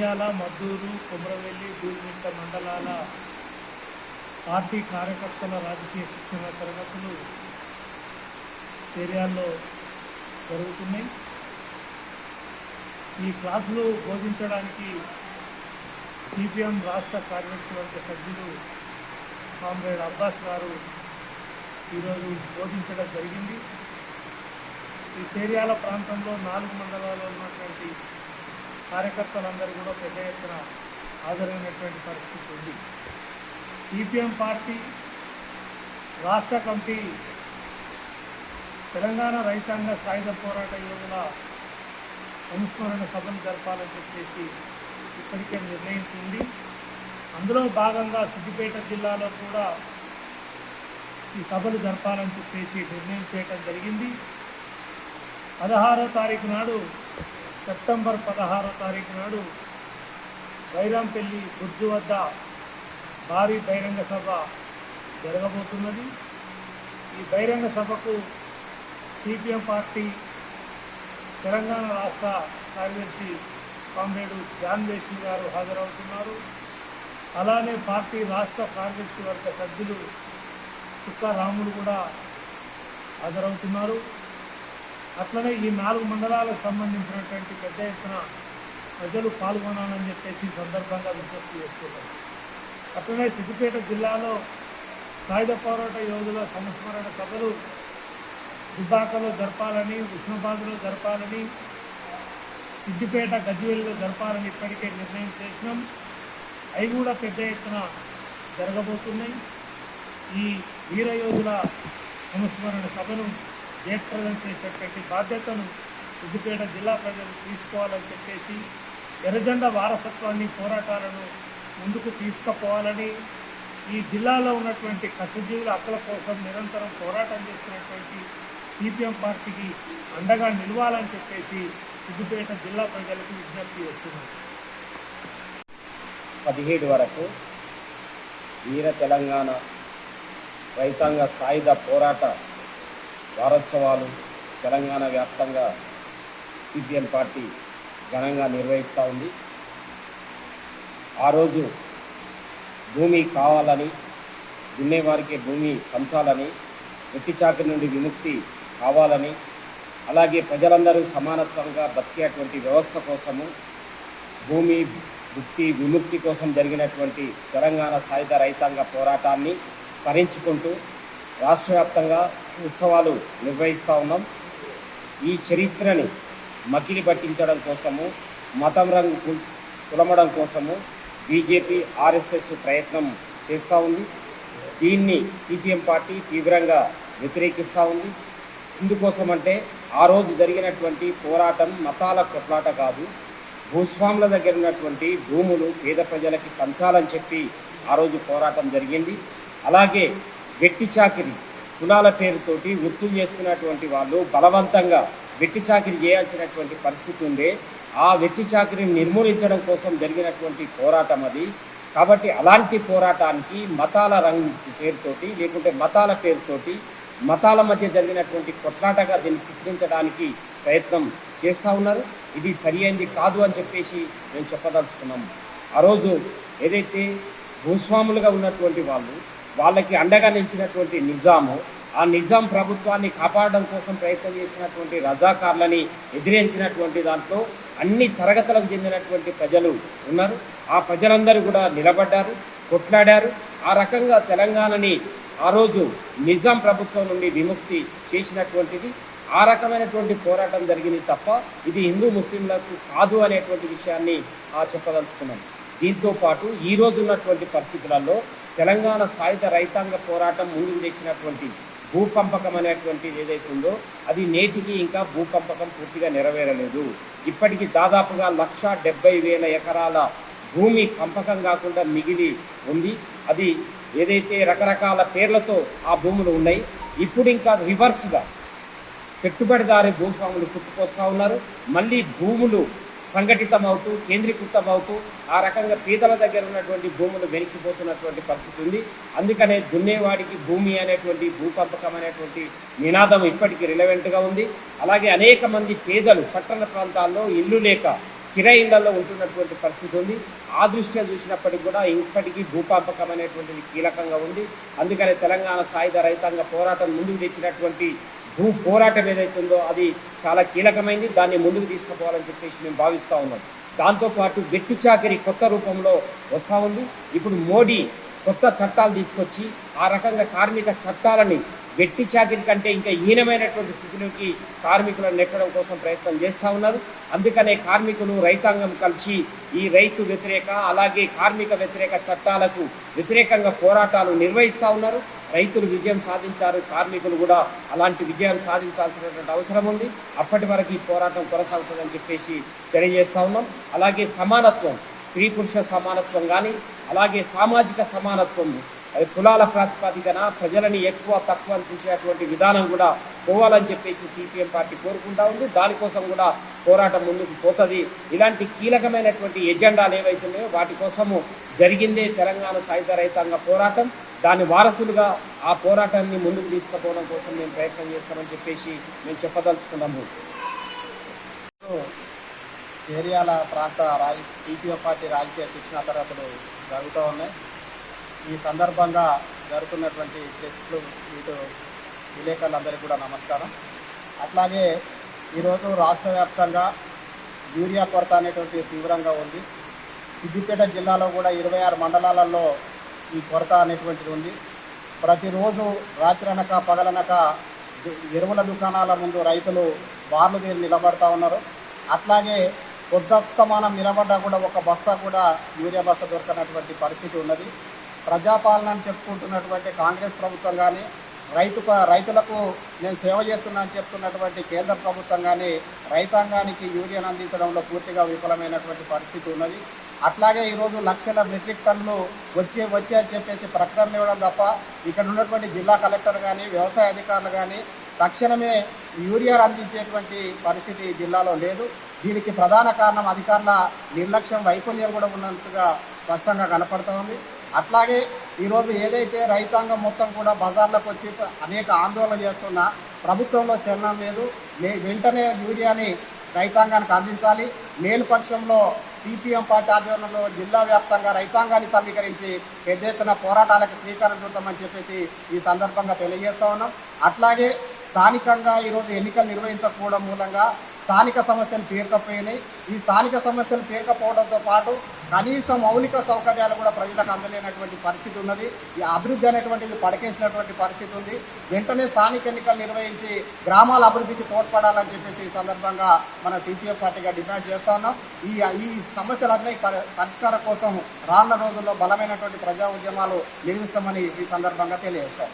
చేర్యాల, మద్దూరు, కొమరవెల్లి, దూల్మిట్ట మండలాల పార్టీ కార్యకర్తల రాజకీయ శిక్షణ తరగతులు చేర్యాల్లో జరుగుతున్నాయి. ఈ క్లాసులు బోధించడానికి సిపిఎం రాష్ట్ర కార్యవర్గ సభ్యులు కామ్రేడ్ అబ్బాస్ గారు ఈరోజు బోధించడం జరిగింది. ఈ చేర్యాల ప్రాంతంలో 4 మండలాల్లో ఉన్నటువంటి కార్యకర్తలందరూ కూడా పెద్ద ఎత్తున హాజరైనటువంటి పరిస్థితి ఉంది. సిపిఎం పార్టీ రాష్ట్ర కమిటీ తెలంగాణ రైతాంగ సాయుధ పోరాట యోధుల సంస్మరణ సభను జరపాలని చెప్పేసి ఇప్పటికే నిర్ణయించింది. అందులో భాగంగా సిద్దిపేట జిల్లాలో కూడా ఈ సభలు జరపాలని చెప్పేసి నిర్ణయం చేయడం జరిగింది. 16వ తారీఖు నాడు, సెప్టెంబర్ 16వ తారీఖు నాడు వైరాంపల్లి బుర్జు వద్ద భారీ బహిరంగ సభ జరగబోతున్నది. ఈ బహిరంగ సభకు సిపిఎం పార్టీ తెలంగాణ రాష్ట్ర కార్యదర్శి కామ్రేడు జాన్వేసి గారు హాజరవుతున్నారు. అలానే పార్టీ రాష్ట్ర కార్యదర్శి వర్గ సభ్యులు చుక్క రాములు కూడా హాజరవుతున్నారు. అట్లనే ఈ 4 మండలాలకు సంబంధించినటువంటి పెద్ద ఎత్తున ప్రజలు పాల్గొనాలని చెప్పేసి సందర్భంగా విజ్ఞప్తి చేస్తున్నారు. అట్లనే సిద్దిపేట జిల్లాలో సాయుధ పోరాట యోధుల సంస్మరణ సభలు దుబ్బాకలో జరపాలని, హుస్నాబాద్లో జరపాలని, సిద్దిపేట గజ్వేల్లో జరపాలని ఇప్పటికే నిర్ణయం చేసినాం. అవి కూడా పెద్ద ఎత్తున జరగబోతున్నాయి. ఈ వీరయోధుల సంస్మరణ సభను జయప్రదం చేసేటువంటి బాధ్యతను సిద్దిపేట జిల్లా ప్రజలు తీసుకోవాలని చెప్పేసి, ఎర్రజెండా వారసత్వాన్ని, పోరాటాలను ముందుకు తీసుకుపోవాలని, ఈ జిల్లాలో ఉన్నటువంటి కష్టజీవుల హక్కుల కోసం నిరంతరం పోరాటం చేస్తున్నటువంటి సిపిఎం పార్టీకి అండగా నిలవాలని చెప్పేసి సిద్దిపేట జిల్లా ప్రజలకు విజ్ఞప్తి చేస్తున్నారు. 17 వరకు వీర తెలంగాణ రైతాంగ సాయుధ పోరాట వారోత్సవాలు తెలంగాణ వ్యాప్తంగా సిపిఎం పార్టీ ఘనంగా నిర్వహిస్తూ ఉంది. ఆ రోజు భూమి కావాలని, దున్నేవారికి భూమి పంచాలని, వెట్టి చాకరి నుండి విముక్తి కావాలని, అలాగే ప్రజలందరూ సమానత్వంగా బతికేటువంటి వ్యవస్థ కోసము, భూమి భుక్తి విముక్తి కోసం జరిగినటువంటి తెలంగాణ సాయుధ రైతాంగ పోరాటాన్ని స్మరించుకుంటూ రాష్ట్ర వ్యాప్తంగా ఉత్సవాలు నిర్వహిస్తూ ఉన్నాం. ఈ చరిత్రని మకిలి పట్టించడం కోసము, మతం రంగు కులమడం కోసము బీజేపీ, ఆర్ఎస్ఎస్ ప్రయత్నం చేస్తూ ఉంది. దీన్ని సిపిఎం పార్టీ తీవ్రంగా వ్యతిరేకిస్తూ ఉంది. ఇందుకోసమంటే ఆ రోజు జరిగినటువంటి పోరాటం మతాల కొట్లాట కాదు, భూస్వాముల దగ్గర ఉన్నటువంటి భూములు పేద ప్రజలకి పంచాలని చెప్పి ఆ రోజు పోరాటం జరిగింది. అలాగే వెట్టి చాకిరి కులాల పేరుతోటి వృత్తులు చేసుకున్నటువంటి వాళ్ళు బలవంతంగా వెట్టి చాకిరి చేయాల్సినటువంటి పరిస్థితి ఉండే. ఆ వెట్టి చాకిరిని నిర్మూలించడం కోసం జరిగినటువంటి పోరాటం అది. కాబట్టి అలాంటి పోరాటానికి మతాల రంగు పేరుతోటి, లేకుంటే మతాల పేరుతోటి, మతాల మధ్య జరిగినటువంటి కొట్లాటగా దీన్ని చిత్రించడానికి ప్రయత్నం చేస్తూ ఉన్నారు. ఇది సరి అయింది కాదు అని చెప్పేసి మేము చెప్పదలుచుకున్నాము. ఆ రోజు ఏదైతే భూస్వాములుగా ఉన్నటువంటి వాళ్ళకి అండగా నిలిచినటువంటి నిజాము, ఆ నిజాం ప్రభుత్వాన్ని కాపాడడం కోసం ప్రయత్నం చేసినటువంటి రజాకార్లని ఎదిరించినటువంటి దాంట్లో అన్ని తరగతులకు చెందినటువంటి ప్రజలు ఉన్నారు. ఆ ప్రజలందరూ కూడా నిలబడ్డారు, కొట్లాడారు. ఆ రకంగా తెలంగాణని ఆ రోజు నిజాం ప్రభుత్వం నుండి విముక్తి చేసినటువంటిది. ఆ రకమైనటువంటి పోరాటం జరిగింది తప్ప ఇది హిందూ ముస్లింలకు కాదు అనేటువంటి విషయాన్ని చెప్పదలుచుకున్నాం. దీంతో పాటు ఈ రోజు ఉన్నటువంటి పరిస్థితులలో తెలంగాణ సాయుధ రైతాంగ పోరాటం ముందుకు తెచ్చినటువంటి భూపంపకం అనేటువంటిది ఏదైతే ఉందో అది నేటికి ఇంకా భూపంపకం పూర్తిగా నెరవేరలేదు. ఇప్పటికీ దాదాపుగా 1,70,000 ఎకరాల భూమి పంపకం కాకుండా మిగిలి ఉంది. అది ఏదైతే రకరకాల పేర్లతో ఆ భూములు ఉన్నాయి. ఇప్పుడు ఇంకా రివర్స్గా పెట్టుబడిదారి భూస్వాములు పుట్టుకొస్తూ ఉన్నారు. మళ్ళీ భూములు సంఘటితమవుతూ కేంద్రీకృతమవుతూ ఆ రకంగా పేదల దగ్గర ఉన్నటువంటి భూములు వెనక్కిపోతున్నటువంటి పరిస్థితి ఉంది. అందుకనే దున్నేవాడికి భూమి అనేటువంటి భూపంపకం అనేటువంటి నినాదం ఇప్పటికీ రిలవెంట్గా ఉంది. అలాగే అనేక మంది పేదలు పట్టణ ప్రాంతాల్లో ఇల్లు లేక కిరాయి ఇళ్లలో ఉంటున్నటువంటి పరిస్థితి ఉంది. ఆ దృష్ట్యా చూసినప్పటికీ కూడా ఇప్పటికీ భూపాపకమైనటువంటిది కీలకంగా ఉంది. అందుకని తెలంగాణ సాయుధ రైతాంగ పోరాటం ముందుకు తెచ్చినటువంటి భూ పోరాటం ఏదైతుందో అది చాలా కీలకమైంది. దాన్ని ముందుకు తీసుకుపోవాలని చెప్పేసి మేము భావిస్తూ ఉన్నాం. దాంతోపాటు వెట్టి చాకిరి కొత్త రూపంలో వస్తూ ఉంది. ఇప్పుడు మోడీ కొత్త చట్టాలు తీసుకొచ్చి ఆ రకంగా కార్మిక చట్టాలని వెట్టి చాకిరి కంటే ఇంకా హీనమైనటువంటి స్థితిలోకి కార్మికులను నెట్టడం కోసం ప్రయత్నం చేస్తూ ఉన్నారు. అందుకనే కార్మికులు రైతాంగం కలిసి ఈ రైతు వ్యతిరేక అలాగే కార్మిక వ్యతిరేక చట్టాలకు వ్యతిరేకంగా పోరాటాలు నిర్వహిస్తూ ఉన్నారు. రైతులు విజయం సాధించారు, కార్మికులు కూడా అలాంటి విజయం సాధించాల్సినటువంటి అవసరం ఉంది. అప్పటి వరకు ఈ పోరాటం కొనసాగుతుందని చెప్పేసి తెలియజేస్తూ ఉన్నాం. అలాగే సమానత్వం, స్త్రీ పురుష సమానత్వం కానీ అలాగే సామాజిక సమానత్వం, అది కులాల ప్రాతిపదికన ప్రజలని ఎక్కువ తక్కువ అని చూసేటువంటి విధానం కూడా పోవాలని చెప్పేసి సిపిఎం పార్టీ కోరుకుంటా ఉంది. దానికోసం కూడా పోరాటం ముందుకు పోతుంది. ఇలాంటి కీలకమైనటువంటి ఎజెండాలు ఏవైతున్నాయో వాటి కోసము జరిగిందే తెలంగాణ సాయుధ రైతాంగ పోరాటం. దాని వారసులుగా ఆ పోరాటాన్ని ముందుకు తీసుకుపోవడం కోసం మేము ప్రయత్నం చేస్తామని చెప్పేసి మేము చెప్పదలుచుకున్నాము. చేర్యాల ప్రాంత సిపిఎం పార్టీ రాజకీయ శిక్షణ తరగతులు జరుగుతూ ఉన్నాయి. ఈ సందర్భంగా జరుగుతున్నటువంటి ప్రెస్లు ఇటు విలేకరులందరికీ కూడా నమస్కారం. అట్లాగే ఈరోజు రాష్ట్ర వ్యాప్తంగా యూరియా కొరత అనేటువంటి తీవ్రంగా ఉంది. సిద్దిపేట జిల్లాలో కూడా 26 మండలాలలో ఈ కొరత అనేటువంటిది ఉంది. ప్రతిరోజు రాత్రనక పగలనక ఎరువుల దుకాణాల ముందు రైతులు బార్లు తీరి నిలబడతా ఉన్నారు. అట్లాగే కొద్దిస్తమానం నిలబడ్డా కూడా ఒక బస్తా కూడా యూరియా బస్తా దొరకనటువంటి పరిస్థితి ఉన్నది. ప్రజాపాలనని చెప్పుకుంటున్నటువంటి కాంగ్రెస్ ప్రభుత్వం కానీ రైతులకు నేను సేవ చేస్తున్నా అని చెప్తున్నటువంటి కేంద్ర ప్రభుత్వం కానీ రైతాంగానికి యూరియాను అందించడంలో పూర్తిగా విఫలమైనటువంటి పరిస్థితి ఉన్నది. అట్లాగే ఈరోజు లక్షల మెట్రిక్ టన్నులు వచ్చి అని చెప్పేసి ప్రకటనలు ఇవ్వడం తప్ప ఇక్కడ ఉన్నటువంటి జిల్లా కలెక్టర్ కానీ వ్యవసాయ అధికారులు కానీ తక్షణమే యూరియాను అందించేటువంటి పరిస్థితి జిల్లాలో లేదు. దీనికి ప్రధాన కారణం అధికారుల నిర్లక్ష్యం, వైఫల్యం కూడా ఉన్నట్టుగా స్పష్టంగా కనపడుతూ ఉంది. అట్లాగే ఈరోజు ఏదైతే రైతాంగం మొత్తం కూడా బజార్లకు వచ్చి అనేక ఆందోళన చేస్తున్నా ప్రభుత్వంలో చలనం లేదు. వెంటనే యూరియాని రైతాంగానికి అందించాలి. లేని పక్షంలో సిపిఎం పార్టీ ఆధ్వర్యంలో జిల్లా వ్యాప్తంగా రైతాంగాన్ని సమీకరించి పెద్ద ఎత్తున పోరాటాలకు శ్రీకారం చుడతామని చెప్పేసి ఈ సందర్భంగా తెలియజేస్తా ఉన్నాం. అట్లాగే స్థానికంగా ఈరోజు ఎన్నికలు నిర్వహించకపోవడం మూలంగా స్థానిక సమస్యలు పేరుకపోయినాయి. ఈ స్థానిక సమస్యలు పేరుకపోవడంతో పాటు కనీస మౌలిక సౌకర్యాలు కూడా ప్రజలకు అందలేనటువంటి పరిస్థితి ఉన్నది. ఈ అభివృద్ధి అనేటువంటిది పడకేసినటువంటి పరిస్థితి ఉంది. వెంటనే స్థానిక ఎన్నికలు నిర్వహించి గ్రామాల అభివృద్ధికి తోడ్పడాలని చెప్పేసి ఈ సందర్భంగా మన సిపిఎం పార్టీగా డిమాండ్ చేస్తా ఉన్నాం. ఈ సమస్యలన్నీ పరిష్కారం కోసం రానున్న రోజుల్లో బలమైనటువంటి ప్రజా ఉద్యమాలు నిర్మిస్తామని ఈ సందర్భంగా తెలియజేస్తాం.